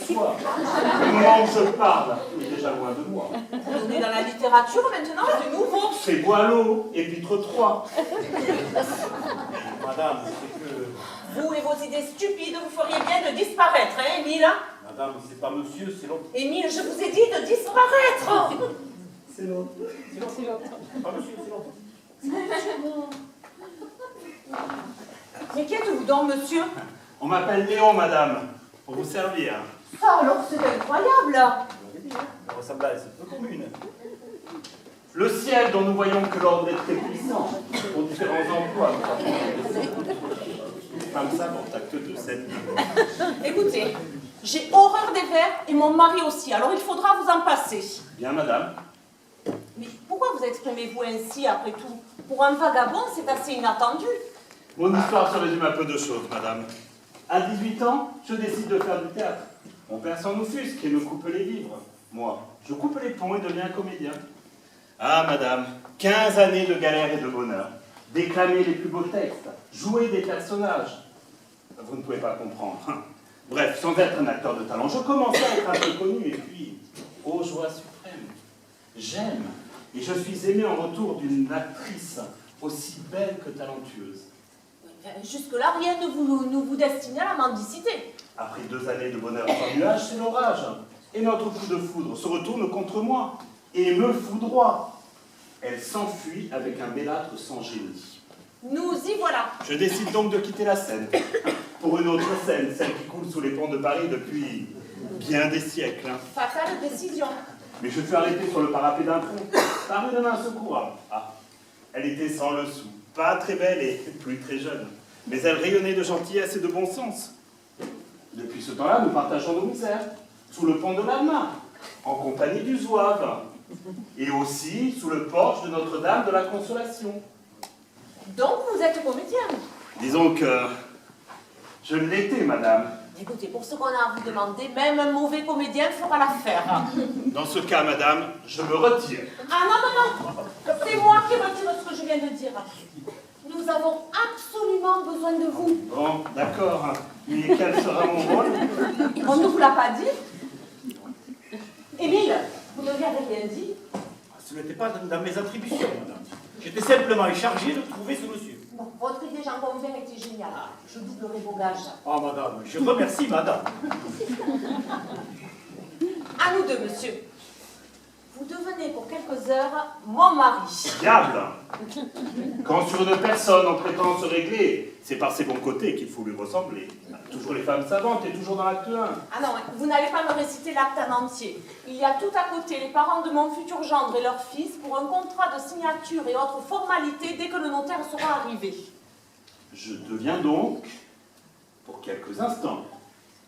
Soit, le moment où je parle est déjà loin de moi. On est dans la littérature maintenant, c'est nouveau. C'est Boileau, épître 3. Madame, c'est que... Vous et vos idées stupides, vous feriez bien de disparaître, hein, Émile? Madame, c'est pas monsieur, c'est l'autre. Émile, je vous ai dit de disparaître. C'est l'autre. Pas monsieur, c'est l'autre. Mais qui êtes-vous donc, monsieur? On m'appelle Léon, madame, pour vous servir. Ça, alors, c'est incroyable. On ressemble à c'est peu commune. Le ciel dont nous voyons que l'ordre est très puissant, pour différents emplois. Les femmes savantes, acte de cette vie. Écoutez, j'ai horreur des vers et mon mari aussi, alors il faudra vous en passer. Bien, madame. Mais pourquoi vous exprimez-vous ainsi, après tout? Pour un vagabond, c'est assez inattendu. Mon histoire se résume à peu de choses, madame. À 18 ans, je décide de faire du théâtre. Mon père s'en offusque et me coupe les livres. Moi, je coupe les ponts et deviens comédien. Ah, madame, 15 années de galère et de bonheur. Déclamer les plus beaux textes, jouer des personnages. Vous ne pouvez pas comprendre. Bref, sans être un acteur de talent, je commençais à être un peu connu et puis, ô joie suprême, j'aime. Et je suis aimé en retour d'une actrice aussi belle que talentueuse. Jusque-là, rien ne vous destinait à la mendicité. Après 2 années de bonheur sans nuage, c'est l'orage. Et notre coup de foudre se retourne contre moi et me foudroie. Elle s'enfuit avec un bellâtre sans génie. Nous y voilà. Je décide donc de quitter la Seine pour une autre Seine, celle qui coule sous les ponts de Paris depuis bien des siècles. Fatale décision. Mais je fus arrêté sur le parapet d'un pont par une main secourable. Ah, elle était sans le sou, pas très belle et plus très jeune, mais elle rayonnait de gentillesse et de bon sens. Depuis ce temps-là, nous partageons nos misères, sous le pont de l'Alma, en compagnie du Zouave, et aussi sous le porche de Notre-Dame de la Consolation. Donc, vous êtes comédien. Disons que je l'étais, madame. Écoutez, pour ce qu'on a à vous demander, même un mauvais comédien fera l'affaire. Dans ce cas, madame, je me retire. Ah non, non, non. C'est moi qui retire ce que je viens de dire. Nous avons absolument besoin de vous. Bon, d'accord. Mais quel sera mon rôle? On ne vous l'a pas dit? Émile, vous ne lui avez rien dit? Ce n'était pas dans mes attributions, madame. J'étais simplement chargé de trouver ce monsieur. Bon, votre idée, j'en conviens, était géniale. Je doublerai vos gages. Ah, madame, je remercie, madame. À nous deux, monsieur. Vous devenez pour quelques heures mon mari. Diable! Quand sur une personne on prétend se régler, c'est par ses bons côtés qu'il faut lui ressembler. Toujours les femmes savantes et toujours dans l'acte 1. Ah non, vous n'allez pas me réciter l'acte en entier. Il y a tout à côté les parents de mon futur gendre et leur fils pour un contrat de signature et autres formalités dès que le notaire sera arrivé. Je deviens donc, pour quelques instants,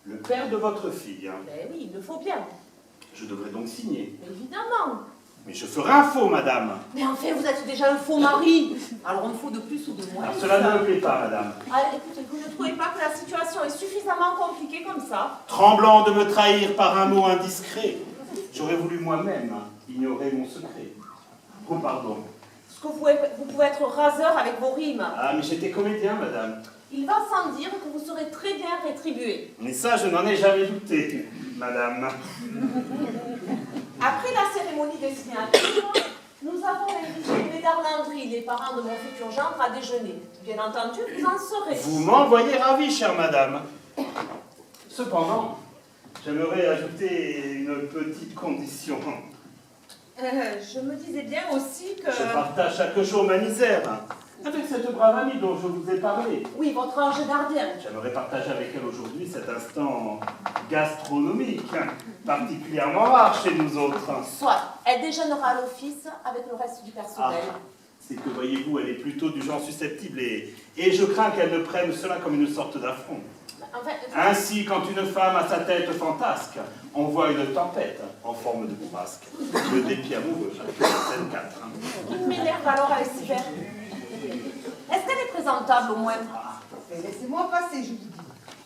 le père de votre fille. Ben oui, il le faut bien. Je devrais donc signer. Évidemment. Mais je ferai un faux, madame. Mais enfin, vous êtes déjà un faux mari. Alors on faut de plus ou de moins. Alors cela ne me plaît pas, madame. Ah, écoutez, vous ne trouvez pas que la situation est suffisamment compliquée comme ça? Tremblant de me trahir par un mot indiscret, j'aurais voulu moi-même ignorer mon secret. Oh, pardon. Parce que vous pouvez être raseur avec vos rimes. Ah, mais j'étais comédien, madame. Il va sans dire que vous serez très bien rétribué. Mais ça, je n'en ai jamais douté, madame. Après la cérémonie des signatures, nous avons invité les Darlandry, les parents de mon futur gendre, à déjeuner. Bien entendu, vous en serez. Vous m'envoyez ravi, chère madame. Cependant, j'aimerais ajouter une petite condition. Je me disais bien aussi que... Je partage chaque jour ma misère avec cette brave amie dont je vous ai parlé. Oui, votre ange gardien. J'aimerais partager avec elle aujourd'hui cet instant gastronomique, particulièrement rare chez nous autres. Soit, elle déjeunera à l'office avec le reste du personnel. Ah, c'est que, voyez-vous, elle est plutôt du genre susceptible et je crains qu'elle ne prenne cela comme une sorte d'affront. Enfin, Ainsi, quand une femme a sa tête fantasque, on voit une tempête en forme de bourrasque. Le dépit amoureux, scène 4. il m'énerve alors à l'hiver. Est-ce qu'elle est présentable au moins? Mais laissez-moi passer, je vous dis.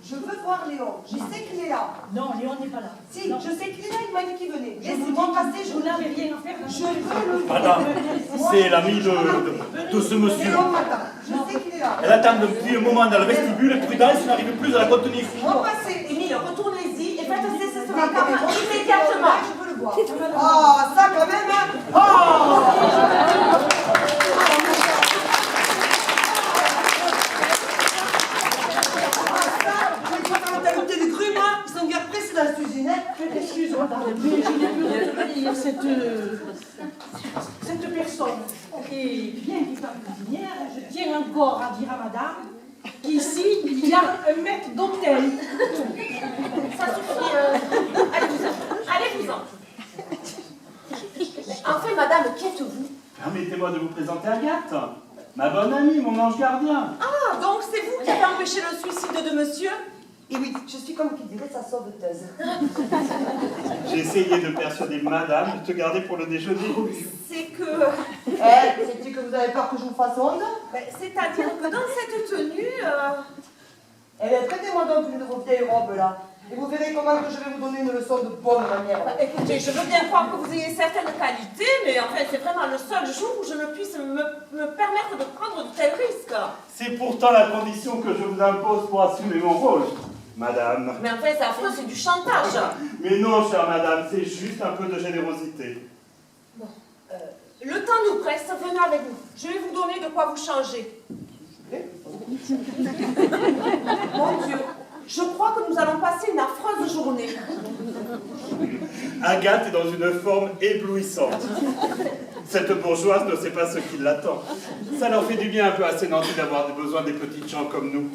Je veux voir Léon. Je sais qu'il est là. Non, Léon n'est pas là. Si, Non. je sais qu'il est là, il m'a dit qu'il venait. Je vous Laissez-moi dis, passer, je vous vous n'avez dis. rien à faire. Je veux le voir. Madame, c'est l'ami de ce monsieur. Léon m'attend. Je sais qu'il est là. Elle attend depuis un moment dans le vestibule et prudence, je n'arrive plus à la contenir. Laissez-moi passer. Émile, retournez-y et faites cesser Immédiatement. Je veux le voir. Ah, ça quand même, hein. La mentalité du grume, hein. Ils sont bien pressés dans la cuisine, hein. Excuse-moi, madame, mais je n'ai pu retenir cette personne est bien guitare cuisinière. Je tiens encore à dire à madame qu'ici, il y a un maître d'hôtel. Ça suffit. Allez-vous-en. Allez-vous-en. Enfin, madame, qui êtes-vous? Permettez-moi de vous présenter Agathe, ma bonne amie, mon ange gardien. Ah, donc c'est vous qui avez empêché le suicide de monsieur? Et oui, je suis comme qui dirait sa sauveteuse. J'ai essayé de persuader madame de te garder pour le déjeuner. C'est que... C'est-tu que vous avez peur que je vous fasse honte? C'est-à-dire que dans cette tenue... Eh bien, prêtez-moi donc une de vos vieilles robes, là. Et vous verrez comment que je vais vous donner une leçon de bonne manière. Écoutez, je veux bien croire que vous ayez certaines qualités, mais en fait, c'est vraiment le seul jour où je ne puisse me permettre de prendre de tels risques. C'est pourtant la condition que je vous impose pour assumer mon rôle, madame. Mais en fait, c'est affreux, c'est du chantage. Mais non, chère madame, c'est juste un peu de générosité. Le temps nous presse, venez avec nous. Je vais vous donner de quoi vous changer. Mon Dieu, je crois que nous allons passer une affreuse journée. Agathe est dans une forme éblouissante. Cette bourgeoise ne sait pas ce qui l'attend. Ça leur fait du bien un peu à ces nantis d'avoir besoin des petites gens comme nous.